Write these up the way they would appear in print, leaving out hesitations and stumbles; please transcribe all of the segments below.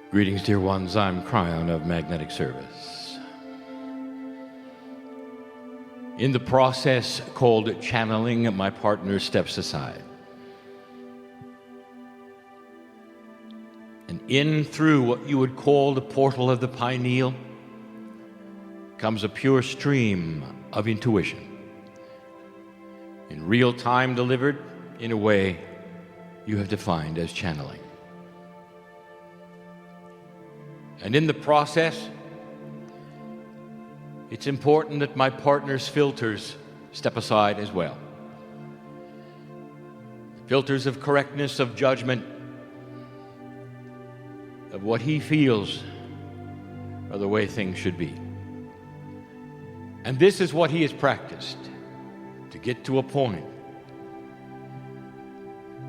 Greetings, dear ones. I'm Kryon of Magnetic Service. In the process called channeling, my partner steps aside. And in through what you would call the portal of the pineal comes a pure stream of intuition, in real time delivered in a way you have defined as channeling. And in the process, it's important that my partner's filters step aside as well. Filters of correctness, of judgment, of what he feels are the way things should be. And this is what he has practiced to get to a point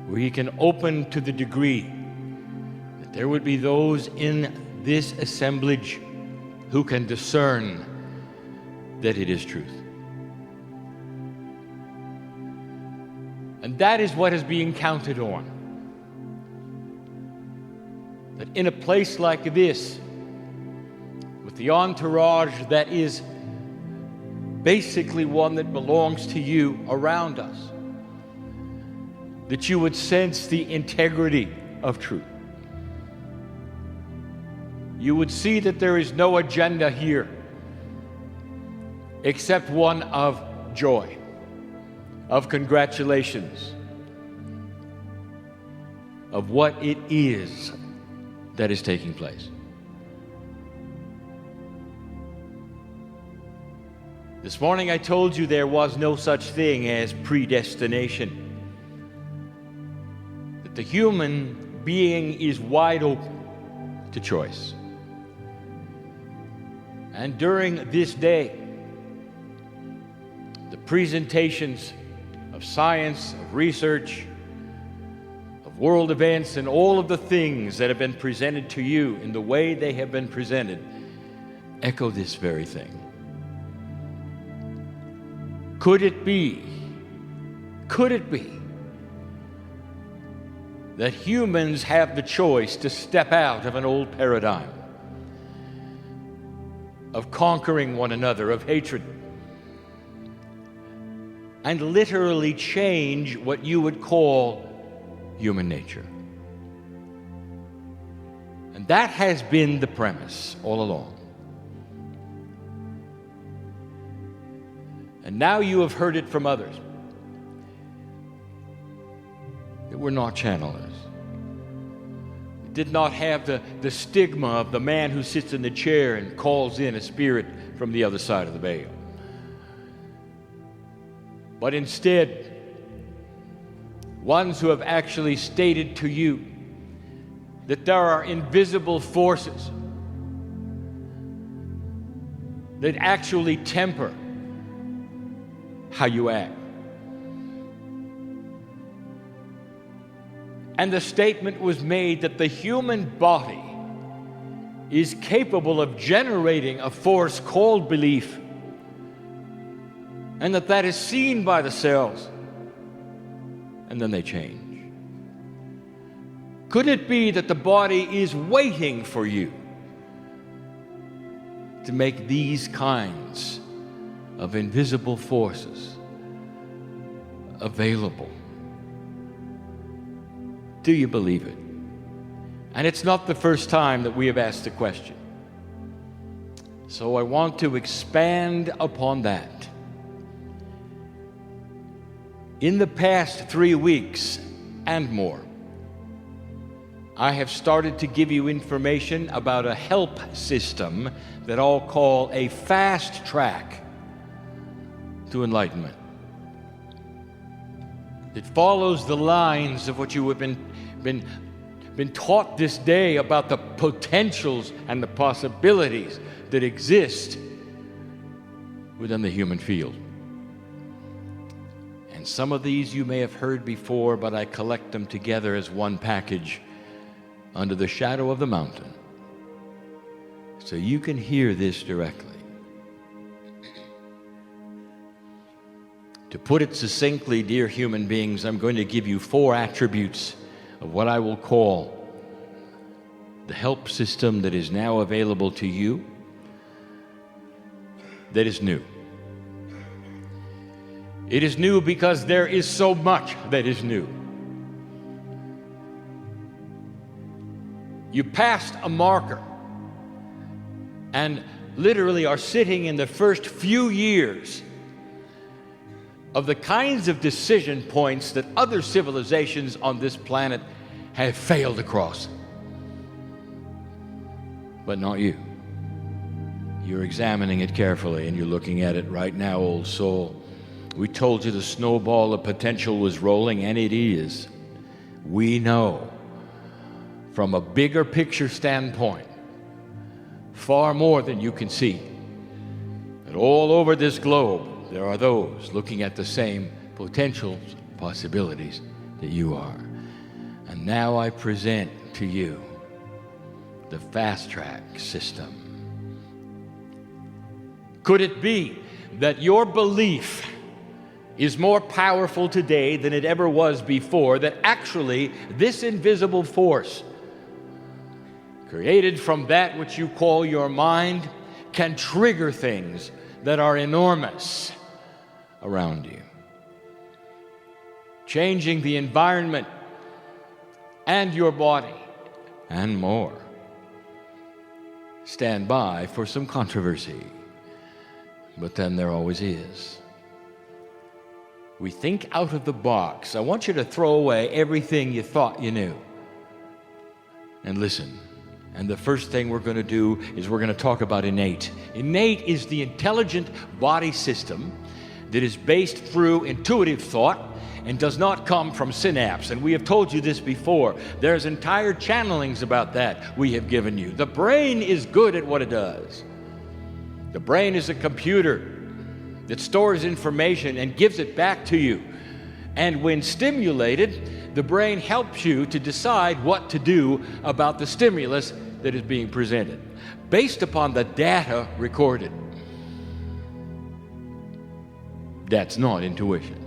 where he can open to the degree that there would be those in this assemblage who can discern that it is truth. And that is what is being counted on. That in a place like this, with the entourage that is basically one that belongs to you around us, that you would sense the integrity of truth. You would see that there is no agenda here except one of joy, of congratulations, of what it is that is taking place. This morning I told you there was no such thing as predestination, that the human being is wide open to choice. And during this day, the presentations of science, of research, of world events, and all of the things that have been presented to you in the way they have been presented echo this very thing. Could it be that humans have the choice to step out of an old paradigm of conquering one another, of hatred, and literally change what you would call human nature? And that has been the premise all along. And now you have heard it from others that we're not channelers. Did not have the stigma of the man who sits in the chair and calls in a spirit from the other side of the veil. But instead, ones who have actually stated to you that there are invisible forces that actually temper how you act. And the statement was made that the human body is capable of generating a force called belief, and that is seen by the cells, and then they change. Could it be that the body is waiting for you to make these kinds of invisible forces available? Do you believe it? And it's not the first time that we have asked the question. So I want to expand upon that. In the past 3 weeks and more, I have started to give you information about a help system that I'll call a fast track to enlightenment. It follows the lines of what you have been taught this day about the potentials and the possibilities that exist within the human field. And some of these you may have heard before, but I collect them together as one package under the shadow of the mountain, so you can hear this directly. To put it succinctly, dear human beings, I'm going to give you 4 attributes of what I will call the help system that is now available to you that is new. It is new because there is so much that is new. You passed a marker and literally are sitting in the first few years of the kinds of decision points that other civilizations on this planet have failed to cross. But not you. You're examining it carefully and you're looking at it right now, old soul. We told you the snowball of potential was rolling, and it is. We know from a bigger picture standpoint, far more than you can see, that all over this globe there are those looking at the same potentials, possibilities that you are. And now I present to you the fast track system. Could it be that your belief is more powerful today than it ever was before, that actually this invisible force, created from that which you call your mind, can trigger things that are enormous around you, changing the environment and your body and more? Stand by for some controversy, but then there always is. We think out of the box. I want you to throw away everything you thought you knew and listen. And the first thing we're going to do is we're going to talk about innate. Innate is the intelligent body system that is based through intuitive thought and does not come from synapse. And we have told you this before. There's entire channelings about that we have given you. The brain is good at what it does. The brain is a computer that stores information and gives it back to you. And when stimulated, the brain helps you to decide what to do about the stimulus that is being presented, based upon the data recorded. That's not intuition.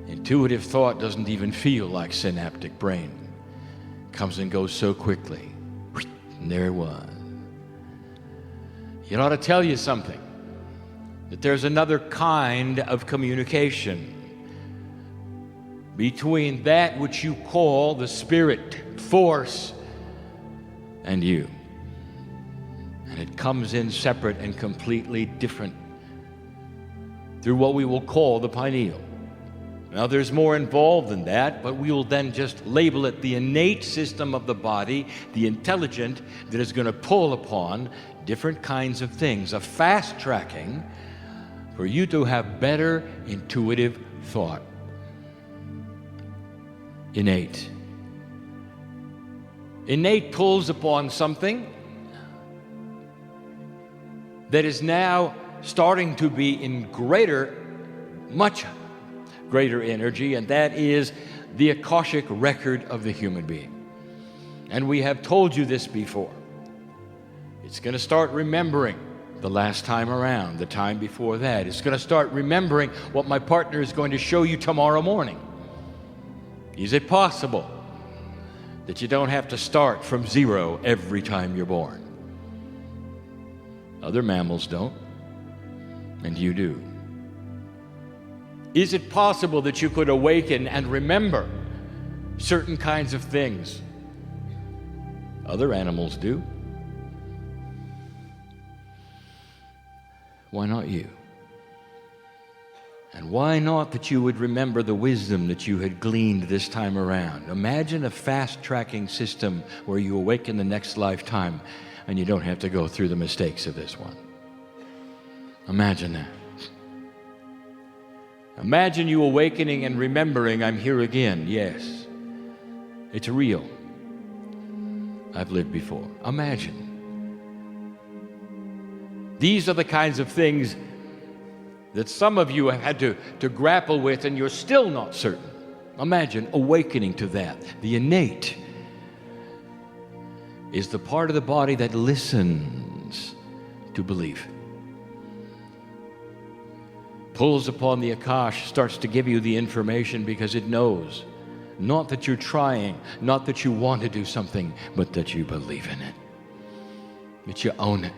Intuitive thought doesn't even feel like synaptic brain. It comes and goes so quickly. And there it was. It ought to tell you something, that there's another kind of communication between that which you call the spirit force and you. And it comes in separate and completely different through what we will call the pineal. Now, there's more involved than that, but we will then just label it the innate system of the body, the intelligent, that is going to pull upon different kinds of things, a fast tracking for you to have better intuitive thought. Innate. Innate pulls upon something that is now starting to be in much greater energy, and that is the Akashic record of the human being. And we have told you this before. It's going to start remembering the last time around, the time before that. It's going to start remembering what my partner is going to show you tomorrow morning. Is it possible that you don't have to start from zero every time you're born? Other mammals don't, and you do. Is it possible that you could awaken and remember certain kinds of things? Other animals do. Why not you? And why not that you would remember the wisdom that you had gleaned this time around? Imagine a fast-tracking system where you awaken the next lifetime and you don't have to go through the mistakes of this one. Imagine that. Imagine you awakening and remembering, I'm here again. Yes, it's real. I've lived before. Imagine. These are the kinds of things that some of you have had to grapple with, and you're still not certain. Imagine awakening to that. The innate is the part of the body that listens to belief. Pulls upon the Akash, starts to give you the information because it knows Not that you're trying, not that you want to do something, but that you believe in it, that you own it,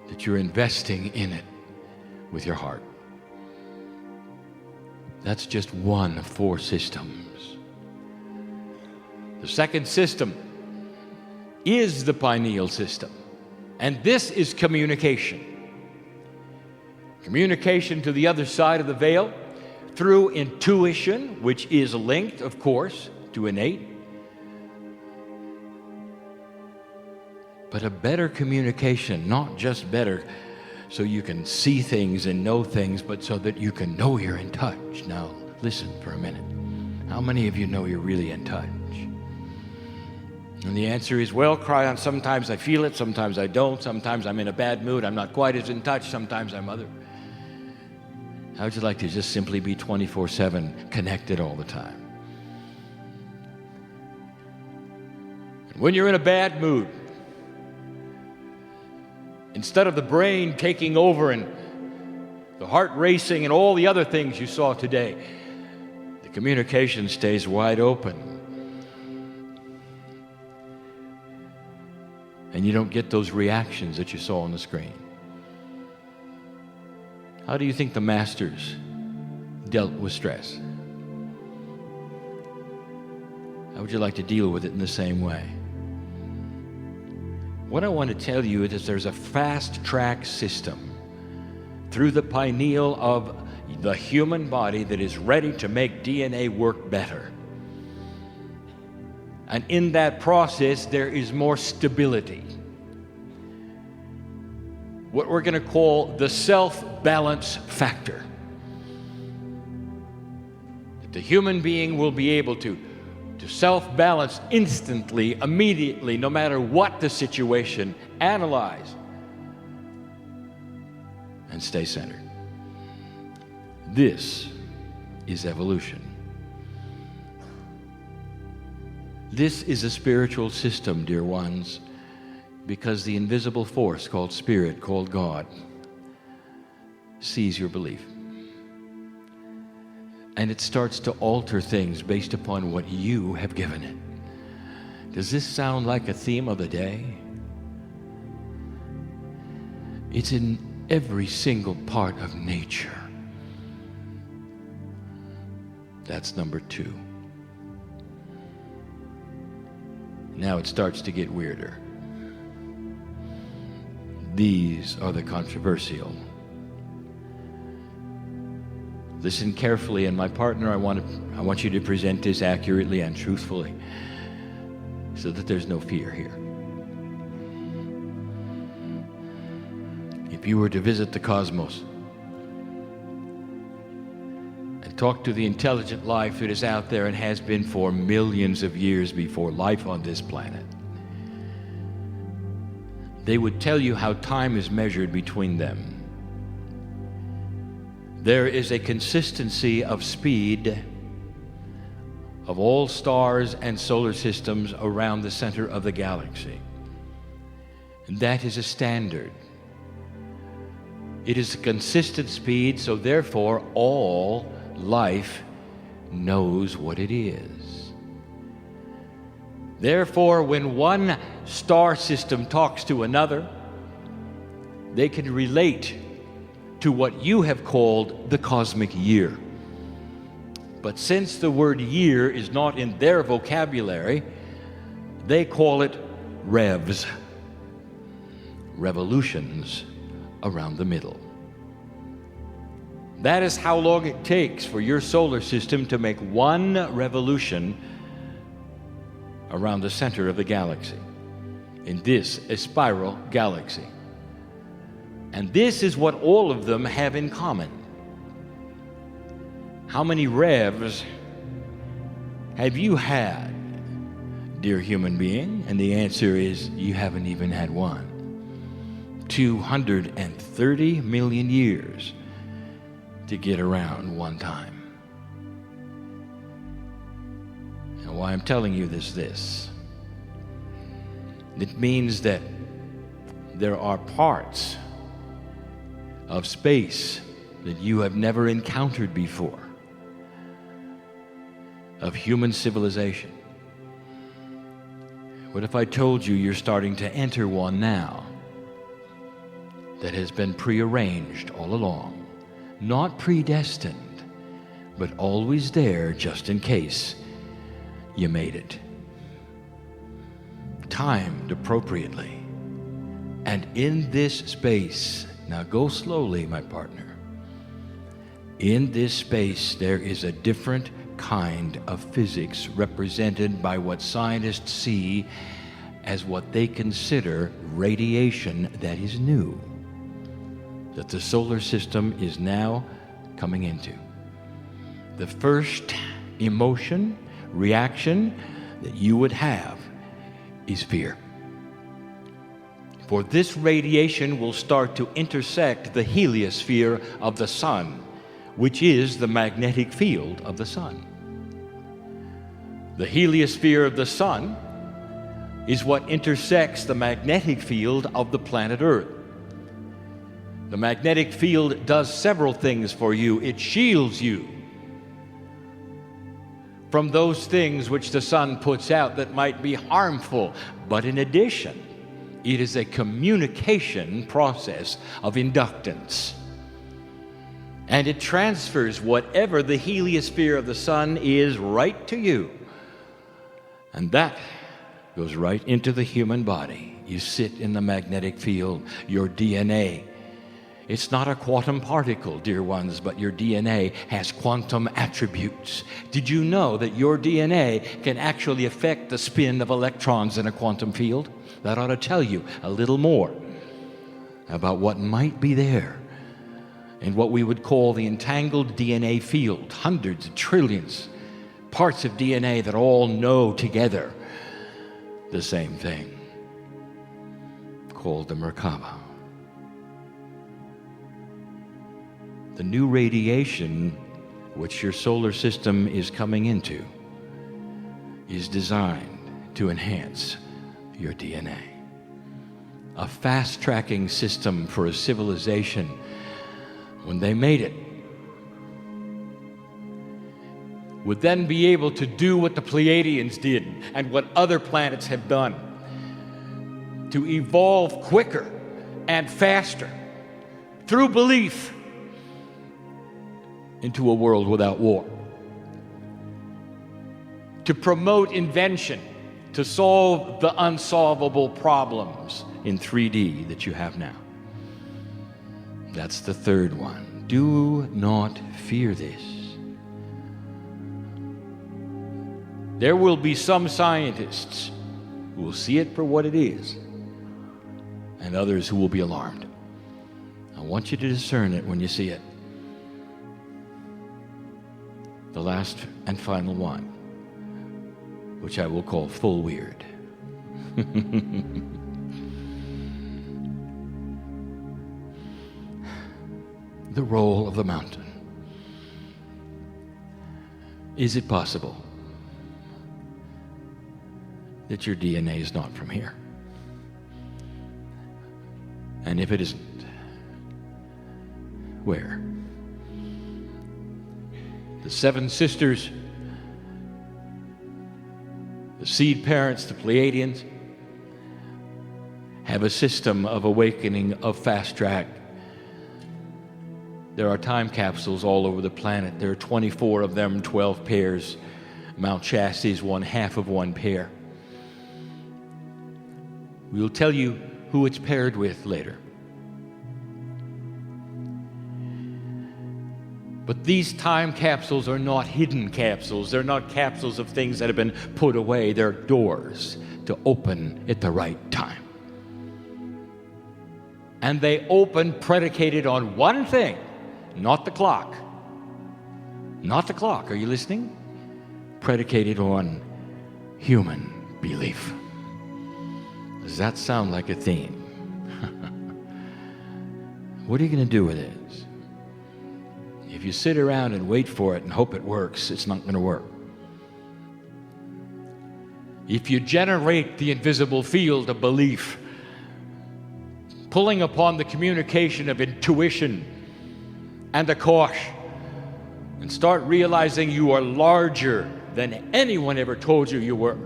that you're investing in it with your heart. That's just one of 4 systems. The second system is the pineal system, and this is communication. Communication to the other side of the veil through intuition, which is linked, of course, to innate. But a better communication, not just better so you can see things and know things, but so that you can know you're in touch. Now, listen for a minute. How many of you know you're really in touch? And the answer is, well, Kryon, sometimes I feel it, sometimes I don't, sometimes I'm in a bad mood, I'm not quite as in touch, sometimes I'm other. How would you like to just simply be 24/7 connected all the time? And when you're in a bad mood, instead of the brain taking over and the heart racing and all the other things you saw today, the communication stays wide open. And you don't get those reactions that you saw on the screen. How do you think the masters dealt with stress? How would you like to deal with it in the same way? What I want to tell you is there's a fast-track system through the pineal of the human body that is ready to make DNA work better. And in that process, there is more stability. What we're going to call the self-balance factor. That the human being will be able to self-balance instantly, immediately, no matter what the situation, analyze, and stay centered. This is evolution. This is a spiritual system, dear ones, because the invisible force called Spirit, called God, sees your belief. And it starts to alter things based upon what you have given it. Does this sound like a theme of the day? It's in every single part of nature. That's number 2. Now it starts to get weirder. These are the controversial. Listen carefully, and my partner, I want you to present this accurately and truthfully so that there's no fear here. If you were to visit the cosmos and talk to the intelligent life that is out there and has been for millions of years before life on this planet, they would tell you how time is measured between them. There is a consistency of speed of all stars and solar systems around the center of the galaxy. And that is a standard. It is a consistent speed, so therefore all life knows what it is. Therefore, when one star system talks to another, they can relate to what you have called the cosmic year. But since the word year is not in their vocabulary, they call it revs, revolutions around the middle. That is how long it takes for your solar system to make one revolution around the center of the galaxy. In this, a spiral galaxy. And this is what all of them have in common. How many revs have you had, dear human being? And the answer is, you haven't even had one. 230 million years to get around one time. And why I'm telling you this. It means that there are parts of space that you have never encountered before. of human civilization. What if I told you you're starting to enter one now that has been prearranged all along, not predestined, but always there just in case you made it, timed appropriately. And in this space, now go slowly, my partner, in this space there is a different kind of physics represented by what scientists see as what they consider radiation that is new, that the solar system is now coming into. The first emotion, reaction that you would have is fear. For this radiation will start to intersect the heliosphere of the sun, which is the magnetic field of the sun. The heliosphere of the sun is what intersects the magnetic field of the planet Earth. The magnetic field does several things for you. It shields you from those things which the sun puts out that might be harmful. But in addition, it is a communication process of inductance. And it transfers whatever the heliosphere of the sun is right to you. And that goes right into the human body. You sit in the magnetic field, your DNA. It's not a quantum particle, dear ones, but your DNA has quantum attributes. Did you know that your DNA can actually affect the spin of electrons in a quantum field? That ought to tell you a little more about what might be there in what we would call the entangled DNA field, hundreds of trillions parts of DNA that all know together the same thing, called the Merkaba. The new radiation which your solar system is coming into is designed to enhance your DNA. A fast-tracking system for a civilization, when they made it, would then be able to do what the Pleiadians did and what other planets have done, to evolve quicker and faster through belief into a world without war, to promote invention, to solve the unsolvable problems in 3D that you have now. That's the third one. Do not fear this. There will be some scientists who will see it for what it is, and others who will be alarmed. I want you to discern it when you see it. The last and final one, which I will call full weird. The role of the mountain. Is it possible that your DNA is not from here? And if it isn't, where? The seven sisters, the seed parents, the Pleiadians, have a system of awakening, of fast track. There are time capsules all over the planet. There are 24 of them, 12 pairs. Mount Shasta is one half of one pair. We will tell you who it's paired with later. But these time capsules are not hidden capsules. They're not capsules of things that have been put away. They're doors to open at the right time. And they open predicated on one thing, not the clock. Not the clock. Are you listening? Predicated on human belief. Does that sound like a theme? What are you going to do with this? If you sit around and wait for it and hope it works, it's not going to work. If you generate the invisible field of belief, pulling upon the communication of intuition and Akosh, and start realizing you are larger than anyone ever told you you were.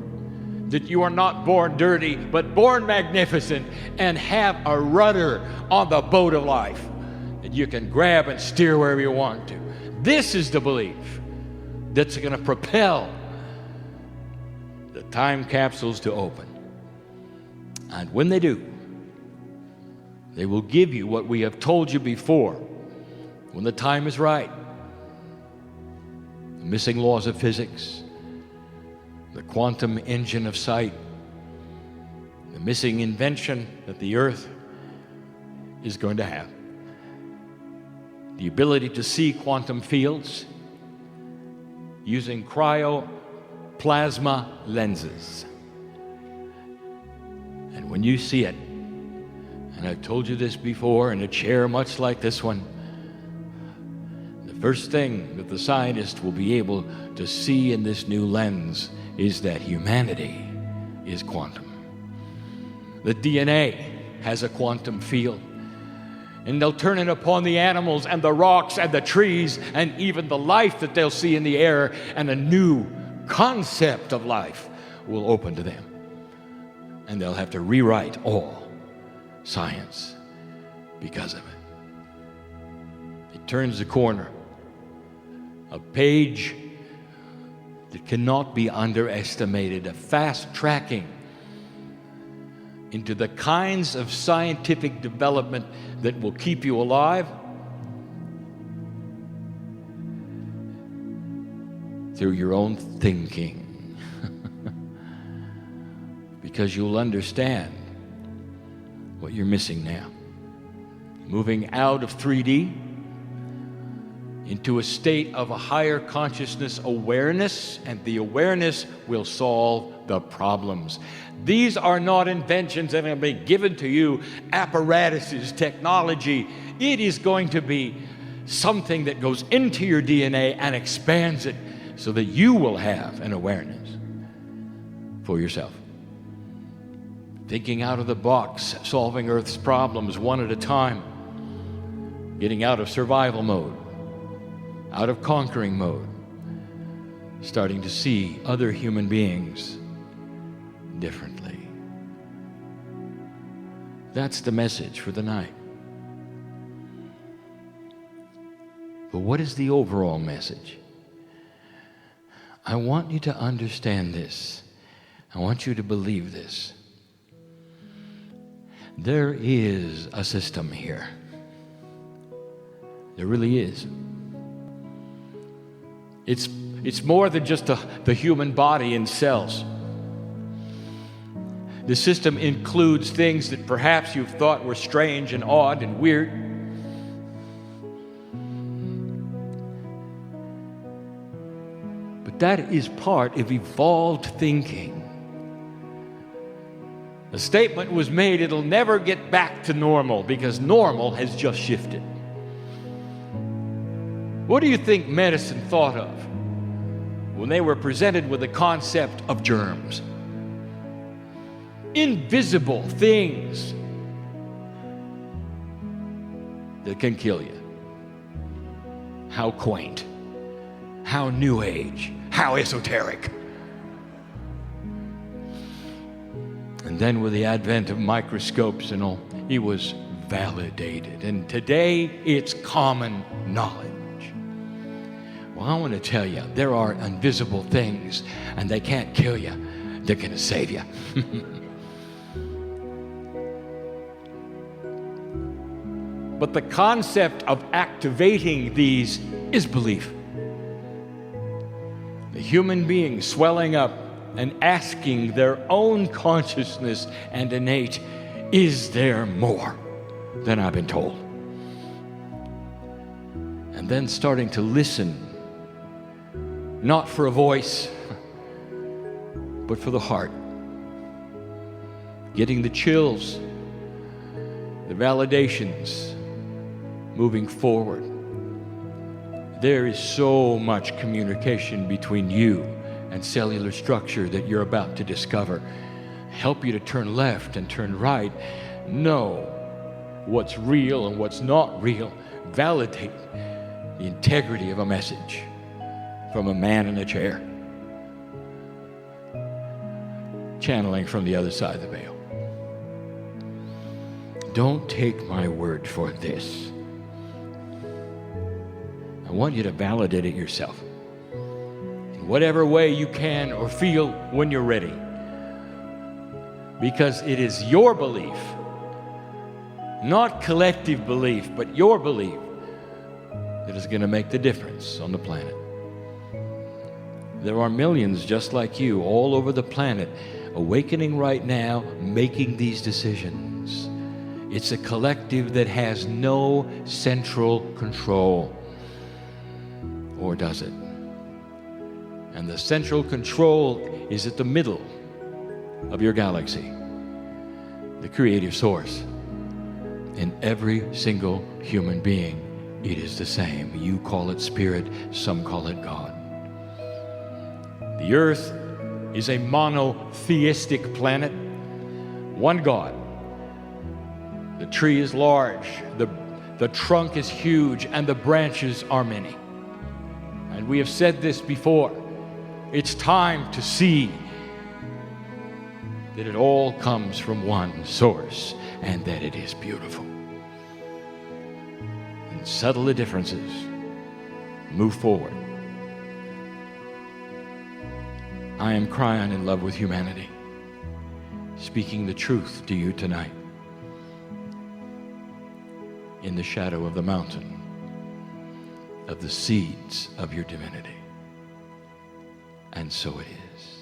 That you are not born dirty, but born magnificent and have a rudder on the boat of life that you can grab and steer wherever you want to. This is the belief that's going to propel the time capsules to open. And when they do, they will give you what we have told you before, when the time is right. The missing laws of physics, the quantum engine of sight, the missing invention that the Earth is going to have, the ability to see quantum fields using cryoplasma lenses. And when you see it, and I've told you this before, in a chair much like this one, the first thing that the scientist will be able to see in this new lens is that humanity is quantum. The DNA has a quantum field, and they'll turn it upon the animals and the rocks and the trees and even the life that they'll see in the air, and a new concept of life will open to them. And they'll have to rewrite all science because of it. It turns the corner, a page that cannot be underestimated, a fast tracking into the kinds of scientific development that will keep you alive through your own thinking. Because you'll understand what you're missing now. Moving out of 3D into a state of a higher consciousness awareness, and the awareness will solve the problems. These are not inventions that are going to be given to you, apparatuses, technology. It is going to be something that goes into your DNA and expands it so that you will have an awareness for yourself. Thinking out of the box, solving Earth's problems one at a time, getting out of survival mode, out of conquering mode, starting to see other human beings differently. That's the message for the night. But what is the overall message? I want you to understand this. I want you to believe this. There is a system here. There really is. It's more than just the human body and cells. The system includes things that perhaps you've thought were strange and odd and weird. But that is part of evolved thinking. The statement was made, it'll never get back to normal because normal has just shifted. What do you think medicine thought of when they were presented with the concept of germs? Invisible things that can kill you. How quaint, how new age, how esoteric. And then with the advent of microscopes and all, it was validated. And today, it's common knowledge. Well, I want to tell you, there are invisible things, and they can't kill you. They're going to save you. But the concept of activating these is belief. The human being swelling up and asking their own consciousness and innate, is there more than I've been told? And then starting to listen, not for a voice, but for the heart. Getting the chills, the validations, moving forward. There is so much communication between you and cellular structure that you're about to discover. Help you to turn left and turn right. Know what's real and what's not real. Validate the integrity of a message from a man in a chair. channeling from the other side of the veil. Don't take my word for this. I want you to validate it yourself in whatever way you can or feel when you're ready. Because it is your belief, not collective belief, but your belief that is going to make the difference on the planet. There are millions just like you all over the planet awakening right now, making these decisions. It's a collective that has no central control. Or does it? And the central control is at the middle of your galaxy, the creative source. In every single human being, it is the same. You call it spirit, some call it God. The earth is a monotheistic planet, one God. The tree is large, the trunk is huge, and the branches are many. And we have said this before. It's time to see that it all comes from one source and that it is beautiful. And settle the differences. Move forward. I am Kryon, in love with humanity, speaking the truth to you tonight in the shadow of the mountain of the seeds of your divinity. And so it is.